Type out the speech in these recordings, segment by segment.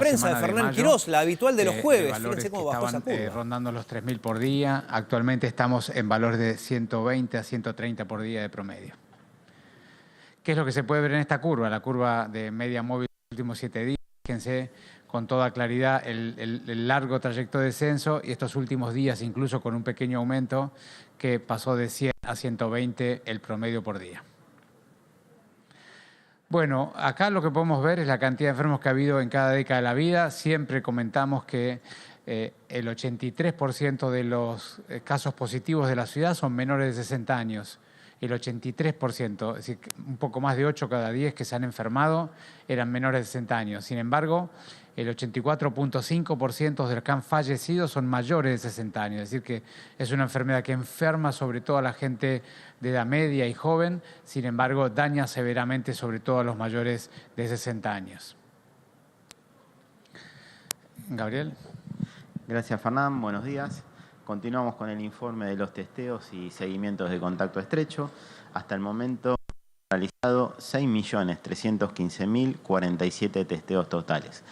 prensa de Fernán Quirós, la habitual de los jueves. Fíjense cómo bajó esa curva. Rondando los 3.000 por día. Actualmente estamos en valores de 120 a 130 por día de promedio. ¿Qué es lo que se puede ver en esta curva? La curva de media móvil de los últimos 7 días. Fíjense con toda claridad el largo trayecto de descenso y estos últimos días incluso con un pequeño aumento que pasó de 100 a 120 el promedio por día. Bueno, acá lo que podemos ver es la cantidad de enfermos que ha habido en cada década de la vida. Siempre comentamos que el 83% de los casos positivos de la ciudad son menores de 60 años. El 83%, es decir, un poco más de 8 cada 10 que se han enfermado eran menores de 60 años. Sin embargo, el 84.5% de los que han fallecido son mayores de 60 años. Es decir, que es una enfermedad que enferma sobre todo a la gente de edad media y joven, sin embargo, daña severamente sobre todo a los mayores de 60 años. Gabriel. Gracias, Fernán. Buenos días. Continuamos con el informe de los testeos y seguimientos de contacto estrecho. Hasta el momento realizado 6.315.047 testeos totales.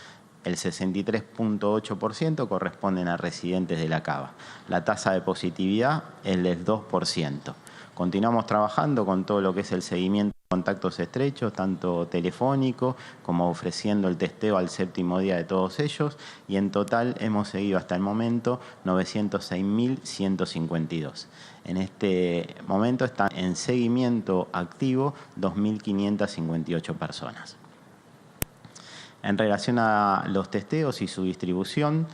El 63.8% corresponden a residentes de la Cava. La tasa de positividad es del 2%. Continuamos trabajando con todo lo que es el seguimiento de contactos estrechos, tanto telefónico como ofreciendo el testeo al 7º día de todos ellos, y en total hemos seguido hasta el momento 906.152. En este momento están en seguimiento activo 2.558 personas. En relación a los testeos y su distribución,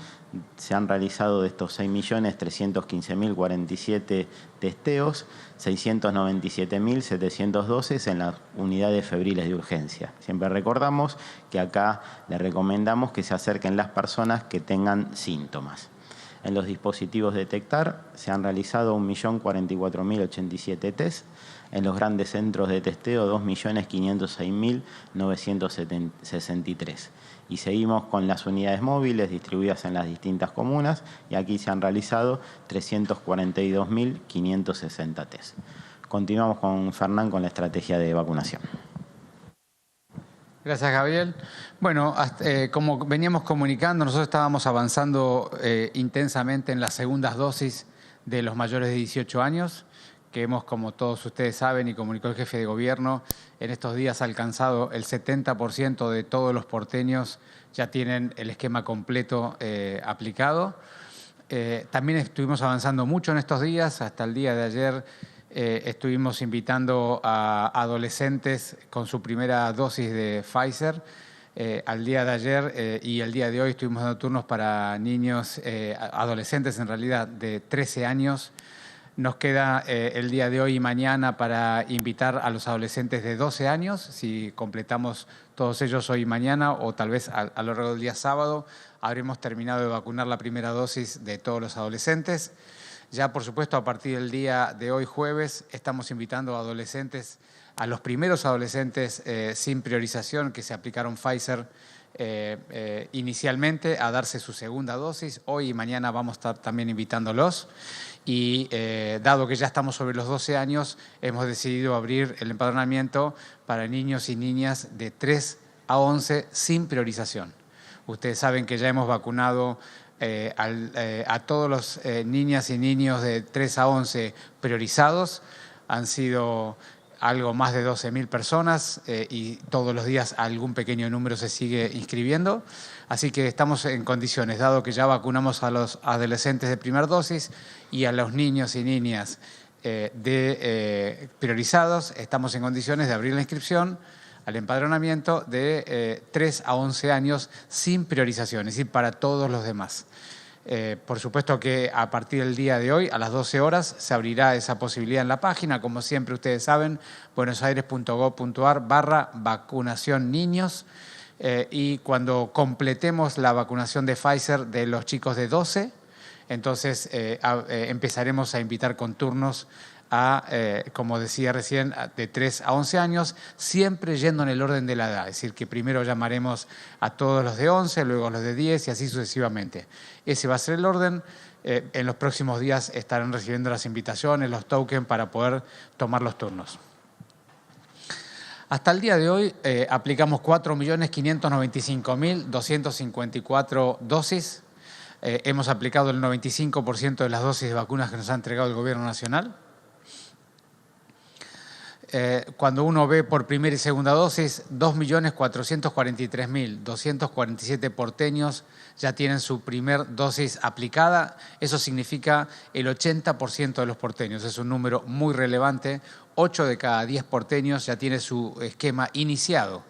se han realizado de estos 6.315.047 testeos, 697.712 en las unidades febriles de urgencia. Siempre recordamos que acá le recomendamos que se acerquen las personas que tengan síntomas. En los dispositivos detectar se han realizado 1.044.087 test. En los grandes centros de testeo 2.506.963. Y seguimos con las unidades móviles distribuidas en las distintas comunas y aquí se han realizado 342.560 test. Continuamos con Fernán con la estrategia de vacunación. Gracias, Gabriel. Bueno, como veníamos comunicando, nosotros estábamos avanzando intensamente en las segundas dosis de los mayores de 18 años, que hemos, como todos ustedes saben y comunicó el jefe de gobierno, en estos días alcanzado el 70% de todos los porteños ya tienen el esquema completo aplicado. También estuvimos avanzando mucho en estos días. Hasta el día de ayer estuvimos invitando a adolescentes con su primera dosis de Pfizer. Al día de ayer y el día de hoy estuvimos dando turnos para niños, adolescentes en realidad, de 13 años. Nos queda el día de hoy y mañana para invitar a los adolescentes de 12 años, si completamos todos ellos hoy y mañana, o tal vez a lo largo del día sábado, habremos terminado de vacunar la primera dosis de todos los adolescentes. Ya, por supuesto, a partir del día de hoy, jueves, estamos invitando a adolescentes, a los primeros adolescentes sin priorización que se aplicaron Pfizer inicialmente, a darse su segunda dosis. Hoy y mañana vamos a estar también invitándolos. Y dado que ya estamos sobre los 12 años, hemos decidido abrir el empadronamiento para niños y niñas de 3 a 11 sin priorización. Ustedes saben que ya hemos vacunado a todos los niñas y niños de 3 a 11 priorizados. Han sido algo más de 12.000 personas y todos los días algún pequeño número se sigue inscribiendo. Así que estamos en condiciones, dado que ya vacunamos a los adolescentes de primera dosis y a los niños y niñas priorizados, estamos en condiciones de abrir la inscripción al empadronamiento de 3 a 11 años sin priorización, es decir, para todos los demás. Por supuesto que a partir del día de hoy, a las 12 horas, se abrirá esa posibilidad en la página, como siempre ustedes saben, buenosaires.gov.ar/vacunación niños. Y cuando completemos la vacunación de Pfizer de los chicos de 12, entonces empezaremos a invitar con turnos a, como decía recién, de 3 a 11 años, siempre yendo en el orden de la edad. Es decir, que primero llamaremos a todos los de 11, luego a los de 10 y así sucesivamente. Ese va a ser el orden. En los próximos días estarán recibiendo las invitaciones, los tokens para poder tomar los turnos. Hasta el día de hoy aplicamos 4.595.254 dosis. Hemos aplicado el 95% de las dosis de vacunas que nos ha entregado el Gobierno Nacional. Cuando uno ve por primera y segunda dosis, 2.443.247 porteños ya tienen su primer dosis aplicada. Eso significa el 80% de los porteños. Es un número muy relevante. 8 de cada 10 porteños ya tiene su esquema iniciado.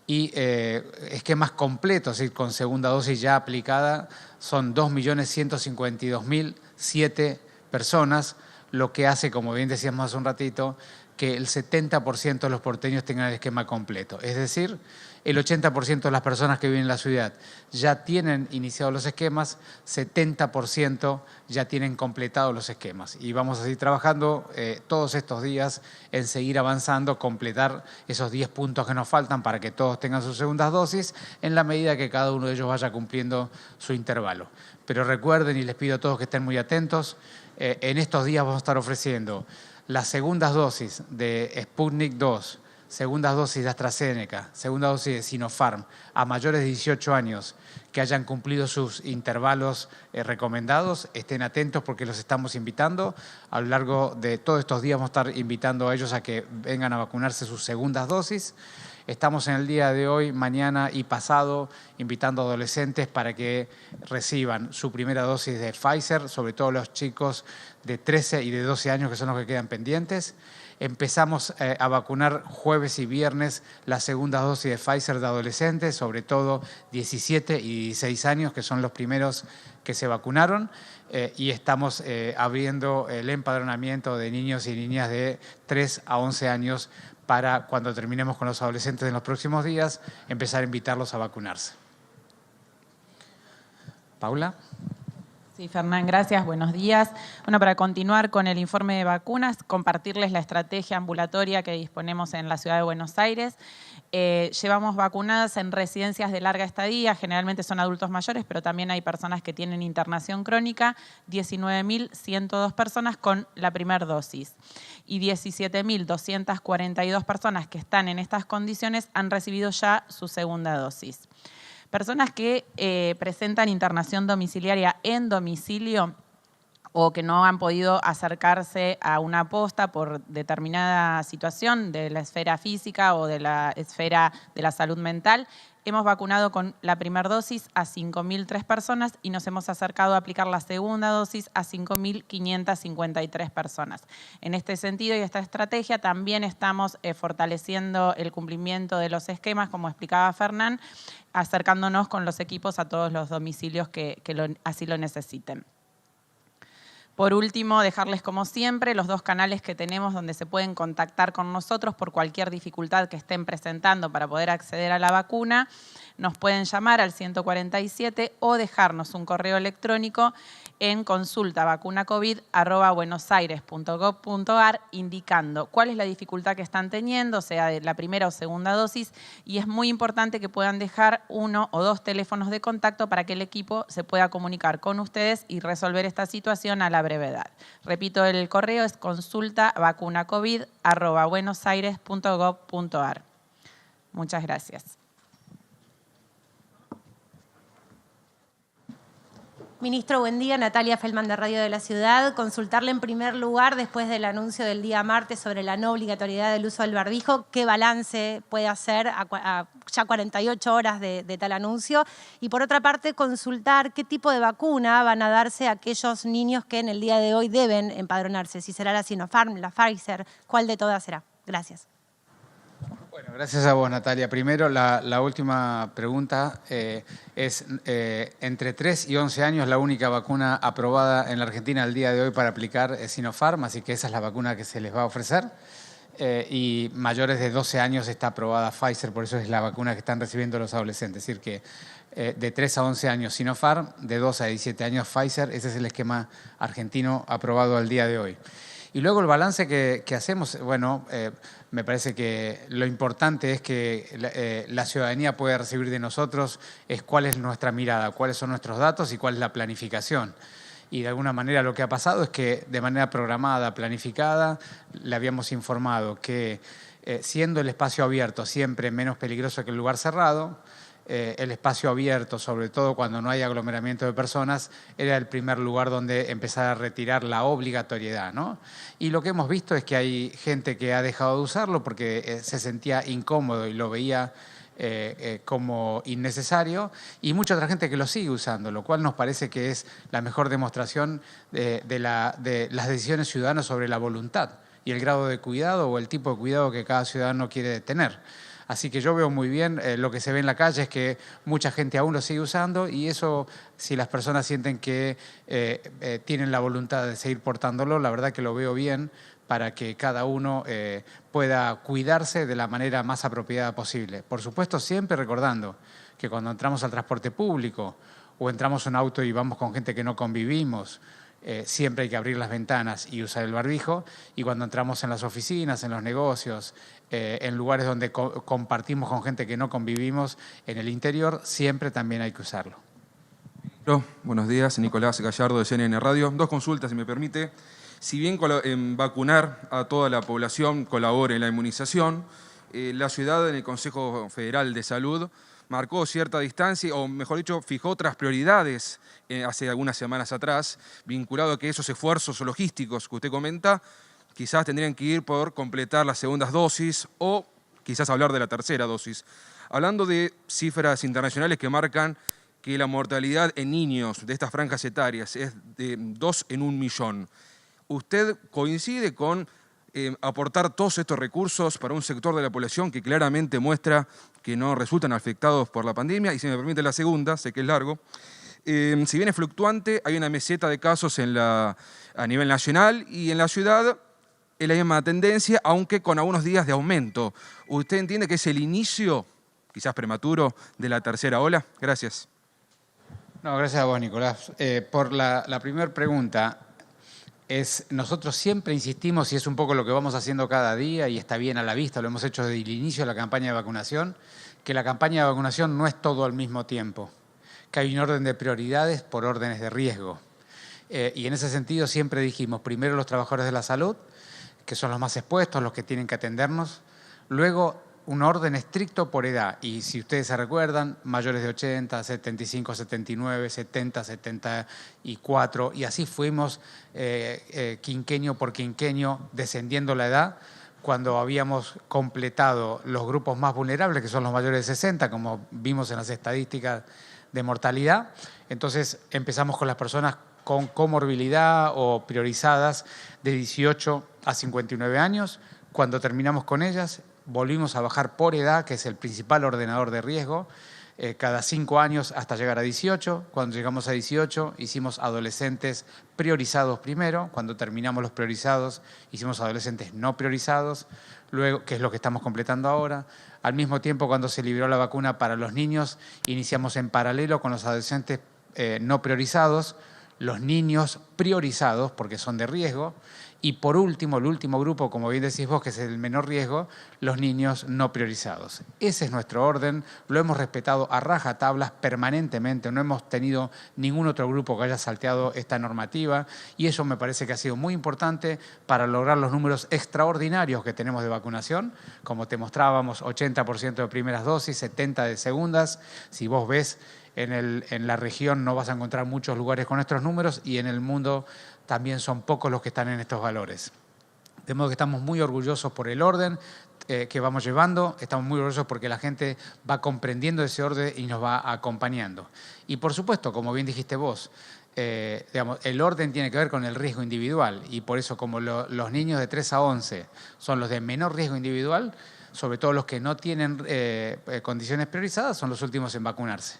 Y esquemas completos, es decir, con segunda dosis ya aplicada, son 2.152.007 personas, lo que hace, como bien decíamos hace un ratito, que el 70% de los porteños tengan el esquema completo. Es decir, el 80% de las personas que viven en la ciudad ya tienen iniciados los esquemas, 70% ya tienen completados los esquemas. Y vamos a seguir trabajando todos estos días en seguir avanzando, completar esos 10 puntos que nos faltan para que todos tengan sus segundas dosis en la medida que cada uno de ellos vaya cumpliendo su intervalo. Pero recuerden, y les pido a todos que estén muy atentos, en estos días vamos a estar ofreciendo las segundas dosis de Sputnik 2, segundas dosis de AstraZeneca, segunda dosis de Sinopharm a mayores de 18 años que hayan cumplido sus intervalos recomendados. Estén atentos porque los estamos invitando. A lo largo de todos estos días vamos a estar invitando a ellos a que vengan a vacunarse sus segundas dosis. Estamos en el día de hoy, mañana y pasado invitando a adolescentes para que reciban su primera dosis de Pfizer, sobre todo los chicos de 13 y de 12 años que son los que quedan pendientes. Empezamos a vacunar jueves y viernes la segunda dosis de Pfizer de adolescentes, sobre todo 17 y 16 años, que son los primeros que se vacunaron. Y estamos abriendo el empadronamiento de niños y niñas de 3 a 11 años para cuando terminemos con los adolescentes en los próximos días, empezar a invitarlos a vacunarse. Paula. Sí, Fernán, gracias. Buenos días. Bueno, para continuar con el informe de vacunas, compartirles la estrategia ambulatoria que disponemos en la ciudad de Buenos Aires. Llevamos vacunadas en residencias de larga estadía, generalmente son adultos mayores, pero también hay personas que tienen internación crónica, 19.102 personas con la primera dosis. Y 17.242 personas que están en estas condiciones han recibido ya su segunda dosis. Personas que presentan internación domiciliaria en domicilio o que no han podido acercarse a una posta por determinada situación de la esfera física o de la esfera de la salud mental, hemos vacunado con la primera dosis a 5.003 personas y nos hemos acercado a aplicar la segunda dosis a 5.553 personas. En este sentido y esta estrategia también estamos fortaleciendo el cumplimiento de los esquemas, como explicaba Fernán, acercándonos con los equipos a todos los domicilios que así lo necesiten. Por último, dejarles como siempre los 2 canales que tenemos donde se pueden contactar con nosotros por cualquier dificultad que estén presentando para poder acceder a la vacuna. Nos pueden llamar al 147 o dejarnos un correo electrónico en consultavacunacovid@buenosaires.gov.ar indicando cuál es la dificultad que están teniendo, sea de la primera o segunda dosis, y es muy importante que puedan dejar 1 o 2 teléfonos de contacto para que el equipo se pueda comunicar con ustedes y resolver esta situación a la brevedad. Repito, el correo es consultavacunacovid@buenosaires.gov.ar. Muchas gracias. Ministro, buen día. Natalia Feldman de Radio de la Ciudad. Consultarle en primer lugar, después del anuncio del día martes sobre la no obligatoriedad del uso del barbijo, ¿qué balance puede hacer a ya 48 horas de tal anuncio? Y por otra parte, consultar qué tipo de vacuna van a darse a aquellos niños que en el día de hoy deben empadronarse. Si será la Sinopharm, la Pfizer, ¿cuál de todas será? Gracias. Bueno, gracias a vos, Natalia. Primero, la última pregunta es, entre 3 y 11 años, la única vacuna aprobada en la Argentina al día de hoy para aplicar es Sinopharm, así que esa es la vacuna que se les va a ofrecer. Y mayores de 12 años está aprobada Pfizer, por eso es la vacuna que están recibiendo los adolescentes. Es decir, que de 3 a 11 años Sinopharm, de 12 a 17 años Pfizer, ese es el esquema argentino aprobado al día de hoy. Y luego el balance que hacemos, bueno, me parece que lo importante es que la ciudadanía pueda recibir de nosotros es cuál es nuestra mirada, cuáles son nuestros datos y cuál es la planificación. Y de alguna manera lo que ha pasado es que de manera programada, planificada, le habíamos informado que siendo el espacio abierto siempre menos peligroso que el lugar cerrado, el espacio abierto, sobre todo cuando no hay aglomeramiento de personas, era el primer lugar donde empezar a retirar la obligatoriedad, ¿no? Y lo que hemos visto es que hay gente que ha dejado de usarlo porque se sentía incómodo y lo veía como innecesario, y mucha otra gente que lo sigue usando, lo cual nos parece que es la mejor demostración de las decisiones ciudadanas sobre la voluntad y el grado de cuidado o el tipo de cuidado que cada ciudadano quiere tener. Así que yo veo muy bien, lo que se ve en la calle es que mucha gente aún lo sigue usando, y eso, si las personas sienten que tienen la voluntad de seguir portándolo, la verdad que lo veo bien para que cada uno pueda cuidarse de la manera más apropiada posible. Por supuesto, siempre recordando que cuando entramos al transporte público o entramos en un auto y vamos con gente que no convivimos, siempre hay que abrir las ventanas y usar el barbijo, y cuando entramos en las oficinas, en los negocios, en lugares donde compartimos con gente que no convivimos en el interior, siempre también hay que usarlo. Buenos días, Nicolás Gallardo de CNN Radio. Dos consultas, si me permite. Si bien en vacunar a toda la población colabora en la inmunización, la ciudad en el Consejo Federal de Salud marcó cierta distancia, o mejor dicho, fijó otras prioridades hace algunas semanas atrás, vinculado a que esos esfuerzos logísticos que usted comenta quizás tendrían que ir por completar las segundas dosis o quizás hablar de la tercera dosis. Hablando de cifras internacionales que marcan que la mortalidad en niños de estas franjas etarias es de 2 en 1 millón, ¿usted coincide con aportar todos estos recursos para un sector de la población que claramente muestra que no resultan afectados por la pandemia? Y si me permite la segunda, sé que es largo. Si bien es fluctuante, hay una meseta de casos a nivel nacional, y en la ciudad es la misma tendencia, aunque con algunos días de aumento. ¿Usted entiende que es el inicio, quizás prematuro, de la tercera ola? Gracias. No, gracias a vos, Nicolás. Por la primera pregunta, nosotros siempre insistimos, y es un poco lo que vamos haciendo cada día, y está bien a la vista, lo hemos hecho desde el inicio de la campaña de vacunación, que la campaña de vacunación no es todo al mismo tiempo, que hay un orden de prioridades por órdenes de riesgo. Y en ese sentido siempre dijimos, primero los trabajadores de la salud, que son los más expuestos, los que tienen que atendernos, luego un orden estricto por edad, y si ustedes se recuerdan, mayores de 80, 75, 79, 70, 74, y así fuimos quinquenio por quinquenio descendiendo la edad, cuando habíamos completado los grupos más vulnerables, que son los mayores de 60, como vimos en las estadísticas de mortalidad. Entonces empezamos con las personas con comorbilidad o priorizadas de 18 a 59 años. Cuando terminamos con ellas, volvimos a bajar por edad, que es el principal ordenador de riesgo, cada 5 años hasta llegar a 18. Cuando llegamos a 18, hicimos adolescentes priorizados primero. Cuando terminamos los priorizados, hicimos adolescentes no priorizados, luego, que es lo que estamos completando ahora. Al mismo tiempo, cuando se liberó la vacuna para los niños, iniciamos en paralelo con los adolescentes no priorizados, los niños priorizados porque son de riesgo, y por último, el último grupo, como bien decís vos, que es el menor riesgo, los niños no priorizados. Ese es nuestro orden, lo hemos respetado a rajatablas permanentemente, no hemos tenido ningún otro grupo que haya salteado esta normativa, y eso me parece que ha sido muy importante para lograr los números extraordinarios que tenemos de vacunación. Como te mostrábamos, 80% de primeras dosis, 70% de segundas. Si vos ves, en la región no vas a encontrar muchos lugares con estos números, y en el mundo también son pocos los que están en estos valores. De modo que estamos muy orgullosos por el orden que vamos llevando, estamos muy orgullosos porque la gente va comprendiendo ese orden y nos va acompañando. Y por supuesto, como bien dijiste vos, el orden tiene que ver con el riesgo individual, y por eso, como los niños de 3 a 11 son los de menor riesgo individual, sobre todo los que no tienen condiciones priorizadas, son los últimos en vacunarse.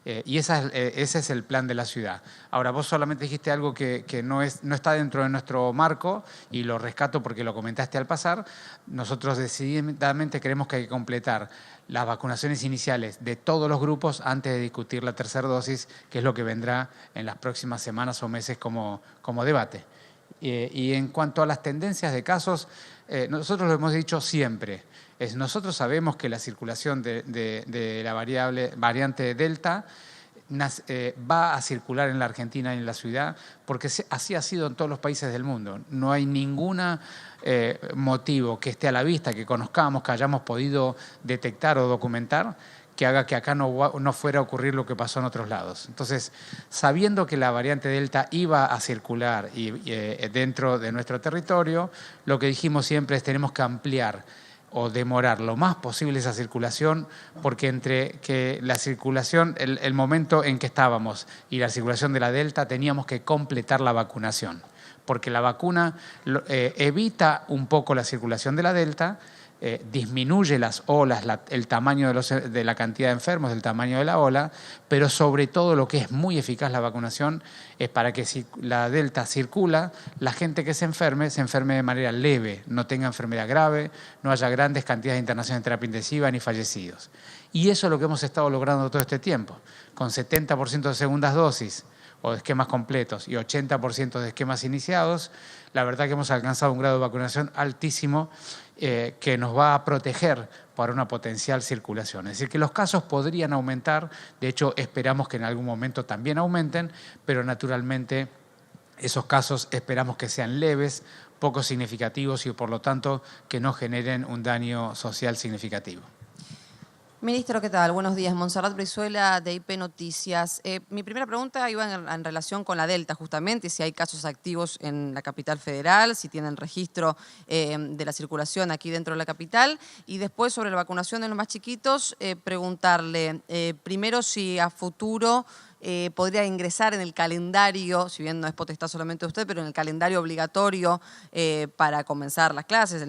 Y ese es el plan de la ciudad. Ahora, vos solamente dijiste algo que no está dentro de nuestro marco, y lo rescato porque lo comentaste al pasar. Nosotros decididamente creemos que hay que completar las vacunaciones iniciales de todos los grupos antes de discutir la tercera dosis, que es lo que vendrá en las próximas semanas o meses como debate. Y en cuanto a las tendencias de casos, nosotros lo hemos dicho siempre. Nosotros sabemos que la circulación de la variante Delta va a circular en la Argentina y en la ciudad, porque así ha sido en todos los países del mundo. No hay ningún motivo que esté a la vista, que conozcamos, que hayamos podido detectar o documentar, que haga que acá no fuera a ocurrir lo que pasó en otros lados. Entonces, sabiendo que la variante Delta iba a circular dentro de nuestro territorio, lo que dijimos siempre es tenemos que ampliar o demorar lo más posible esa circulación, porque entre que la circulación, el momento en que estábamos y la circulación de la Delta, teníamos que completar la vacunación, porque la vacuna evita un poco la circulación de la Delta, disminuye las olas, el tamaño de la cantidad de enfermos, el tamaño de la ola, pero sobre todo lo que es muy eficaz la vacunación es para que si la Delta circula, la gente que se enferme de manera leve, no tenga enfermedad grave, no haya grandes cantidades de internación en terapia intensiva ni fallecidos. Y eso es lo que hemos estado logrando todo este tiempo, con 70% de segundas dosis o de esquemas completos y 80% de esquemas iniciados. La verdad que hemos alcanzado un grado de vacunación altísimo que nos va a proteger para una potencial circulación. Es decir, que los casos podrían aumentar, de hecho esperamos que en algún momento también aumenten, pero naturalmente esos casos esperamos que sean leves, poco significativos y por lo tanto que no generen un daño social significativo. Ministro, ¿qué tal? Buenos días. Montserrat Brizuela, de IP Noticias. Mi primera pregunta iba en relación con la Delta, justamente, si hay casos activos en la capital federal, si tienen registro de la circulación aquí dentro de la capital. Y después, sobre la vacunación de los más chiquitos, preguntarle primero si a futuro podría ingresar en el calendario, si bien no es potestad solamente de usted, pero en el calendario obligatorio para comenzar las clases,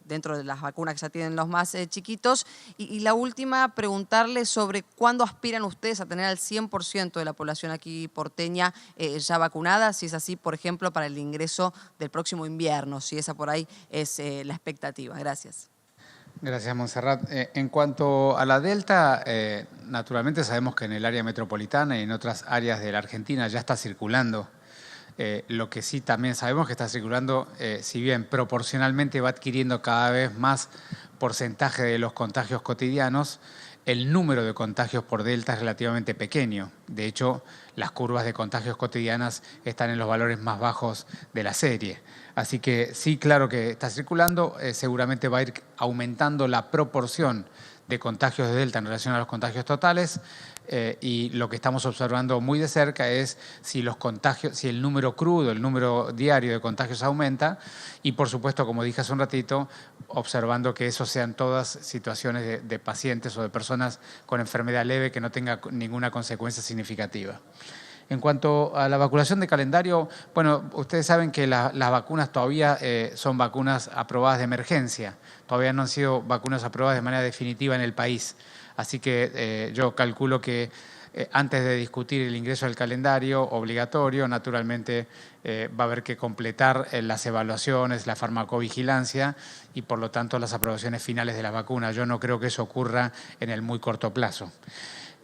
dentro de las vacunas que ya tienen los más chiquitos. Y la última, preguntarle sobre cuándo aspiran ustedes a tener al 100% de la población aquí porteña ya vacunada, si es así, por ejemplo, para el ingreso del próximo invierno, si esa por ahí es la expectativa. Gracias. Gracias, Montserrat. En cuanto a la Delta, naturalmente sabemos que en el área metropolitana y en otras áreas de la Argentina ya está circulando. Lo que sí también sabemos que está circulando, si bien proporcionalmente va adquiriendo cada vez más porcentaje de los contagios cotidianos, el número de contagios por Delta es relativamente pequeño. De hecho, las curvas de contagios cotidianas están en los valores más bajos de la serie. Así que sí, claro que está circulando, seguramente va a ir aumentando la proporción de contagios de Delta en relación a los contagios totales y lo que estamos observando muy de cerca es si los contagios, si el número crudo, el número diario de contagios aumenta y por supuesto, como dije hace un ratito, observando que eso sean todas situaciones de pacientes o de personas con enfermedad leve que no tenga ninguna consecuencia significativa. En cuanto a la vacunación de calendario, bueno, ustedes saben que las vacunas todavía son vacunas aprobadas de emergencia, todavía no han sido vacunas aprobadas de manera definitiva en el país. Así que yo calculo que antes de discutir el ingreso al calendario obligatorio, naturalmente va a haber que completar las evaluaciones, la farmacovigilancia y por lo tanto las aprobaciones finales de las vacunas. Yo no creo que eso ocurra en el muy corto plazo.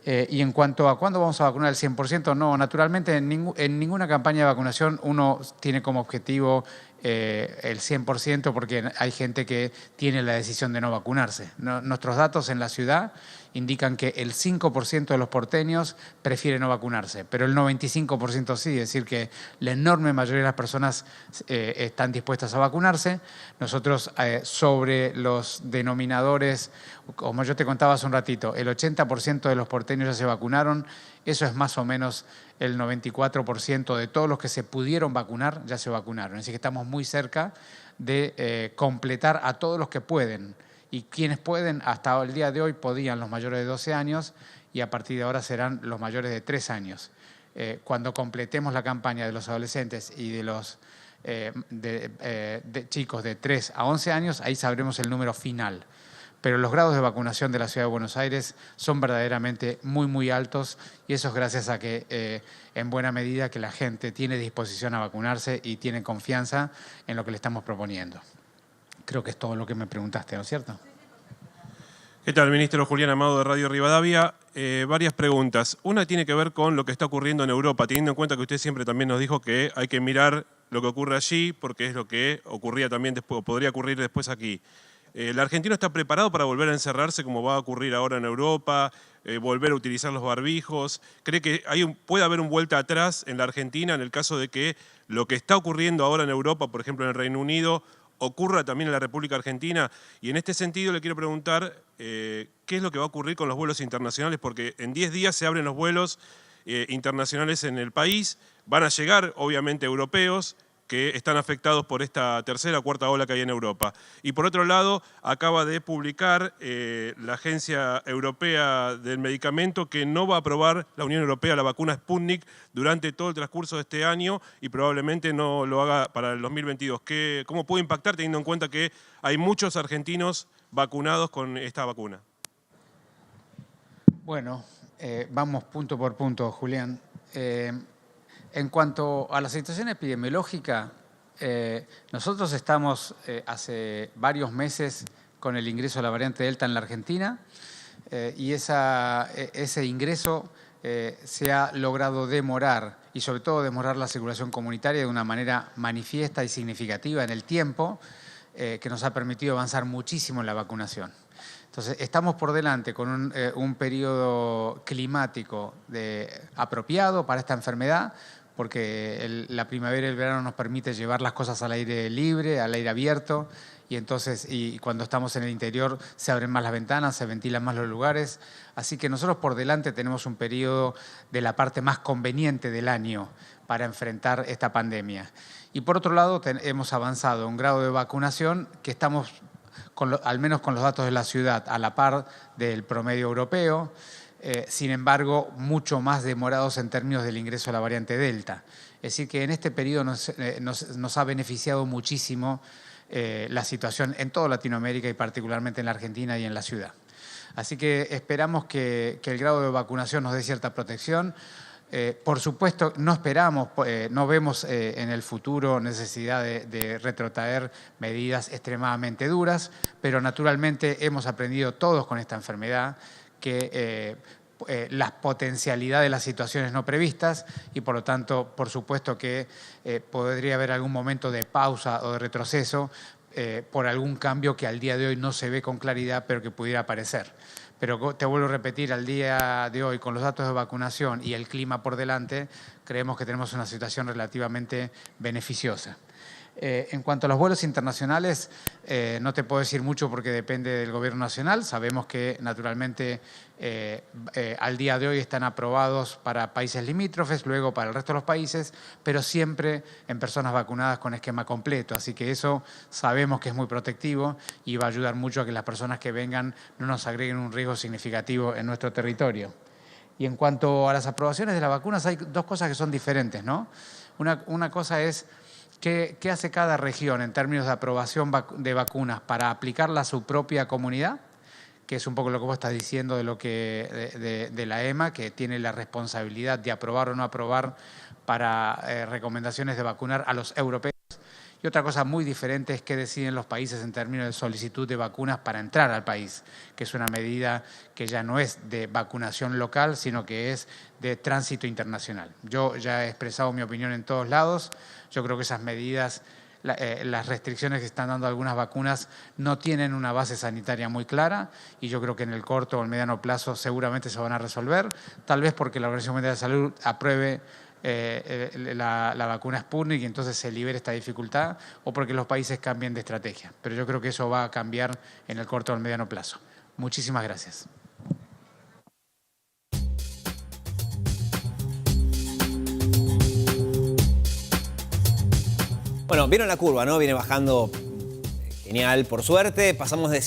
Y en cuanto a cuándo vamos a vacunar al 100%, no, naturalmente en ninguna campaña de vacunación uno tiene como objetivo el 100% porque hay gente que tiene la decisión de no vacunarse. Nuestros datos en la ciudad indican que el 5% de los porteños prefiere no vacunarse, pero el 95% sí, es decir que la enorme mayoría de las personas están dispuestas a vacunarse. Nosotros sobre los denominadores, como yo te contaba hace un ratito, el 80% de los porteños ya se vacunaron, eso es más o menos el 94% de todos los que se pudieron vacunar ya se vacunaron. Así que estamos muy cerca de completar a todos los que pueden. Y quienes pueden, hasta el día de hoy podían los mayores de 12 años y a partir de ahora serán los mayores de 3 años. Cuando completemos la campaña de los adolescentes y de los chicos de 3 a 11 años, ahí sabremos el número final. Pero los grados de vacunación de la Ciudad de Buenos Aires son verdaderamente muy, muy altos y eso es gracias a que, en buena medida, que la gente tiene disposición a vacunarse y tiene confianza en lo que le estamos proponiendo. Creo que es todo lo que me preguntaste, ¿no es cierto? ¿Qué tal, ministro? Julián Amado, de Radio Rivadavia. Varias preguntas. Una tiene que ver con lo que está ocurriendo en Europa, teniendo en cuenta que usted siempre también nos dijo que hay que mirar lo que ocurre allí porque es lo que ocurría también después, o podría ocurrir después aquí. ¿El argentino está preparado para volver a encerrarse como va a ocurrir ahora en Europa? volver a utilizar los barbijos? ¿Cree que puede haber un vuelta atrás en la Argentina en el caso de que lo que está ocurriendo ahora en Europa, por ejemplo en el Reino Unido, ocurra también en la República Argentina? Y en este sentido le quiero preguntar qué es lo que va a ocurrir con los vuelos internacionales, porque en 10 días se abren los vuelos internacionales en el país, van a llegar obviamente europeos que están afectados por esta tercera o cuarta ola que hay en Europa. Y por otro lado, acaba de publicar la Agencia Europea del Medicamento que no va a aprobar la Unión Europea la vacuna Sputnik durante todo el transcurso de este año y probablemente no lo haga para el 2022. ¿Cómo puede impactar teniendo en cuenta que hay muchos argentinos vacunados con esta vacuna? Bueno, vamos punto por punto, Julián. En cuanto a la situación epidemiológica, nosotros estamos hace varios meses con el ingreso de la variante Delta en la Argentina y ese ingreso se ha logrado demorar y sobre todo demorar la circulación comunitaria de una manera manifiesta y significativa en el tiempo que nos ha permitido avanzar muchísimo en la vacunación. Entonces, estamos por delante con un periodo climático apropiado para esta enfermedad, porque la primavera y el verano nos permite llevar las cosas al aire libre, al aire abierto, y cuando estamos en el interior se abren más las ventanas, se ventilan más los lugares. Así que nosotros por delante tenemos un periodo de la parte más conveniente del año para enfrentar esta pandemia. Y por otro lado, hemos avanzado a un grado de vacunación que estamos, al menos con los datos de la ciudad, a la par del promedio europeo. Sin embargo, mucho más demorados en términos del ingreso de la variante Delta. Es decir, que en este periodo nos ha beneficiado muchísimo la situación en toda Latinoamérica y particularmente en la Argentina y en la ciudad. Así que esperamos que el grado de vacunación nos dé cierta protección. Por supuesto, no vemos en el futuro necesidad de retrotraer medidas extremadamente duras, pero naturalmente hemos aprendido todos con esta enfermedad que las potencialidades de las situaciones no previstas y por lo tanto, por supuesto que podría haber algún momento de pausa o de retroceso por algún cambio que al día de hoy no se ve con claridad, pero que pudiera aparecer. Pero te vuelvo a repetir, al día de hoy, con los datos de vacunación y el clima por delante, creemos que tenemos una situación relativamente beneficiosa. En cuanto a los vuelos internacionales, no te puedo decir mucho porque depende del gobierno nacional. Sabemos que naturalmente al día de hoy están aprobados para países limítrofes, luego para el resto de los países, pero siempre en personas vacunadas con esquema completo. Así que eso sabemos que es muy protectivo y va a ayudar mucho a que las personas que vengan no nos agreguen un riesgo significativo en nuestro territorio. Y en cuanto a las aprobaciones de las vacunas, hay dos cosas que son diferentes, ¿no? Una cosa es ¿qué hace cada región en términos de aprobación de vacunas para aplicarla a su propia comunidad? Que es un poco lo que vos estás diciendo de la EMA, que tiene la responsabilidad de aprobar o no aprobar para recomendaciones de vacunar a los europeos. Y otra cosa muy diferente es qué deciden los países en términos de solicitud de vacunas para entrar al país, que es una medida que ya no es de vacunación local, sino que es de tránsito internacional. Yo ya he expresado mi opinión en todos lados. Yo creo que esas medidas, las restricciones que están dando algunas vacunas no tienen una base sanitaria muy clara y yo creo que en el corto o el mediano plazo seguramente se van a resolver, tal vez porque la Organización Mundial de la Salud apruebe la vacuna Sputnik y entonces se libere esta dificultad o porque los países cambien de estrategia. Pero yo creo que eso va a cambiar en el corto o el mediano plazo. Muchísimas gracias. Bueno, vieron la curva, ¿no? Viene bajando genial, por suerte. Pasamos de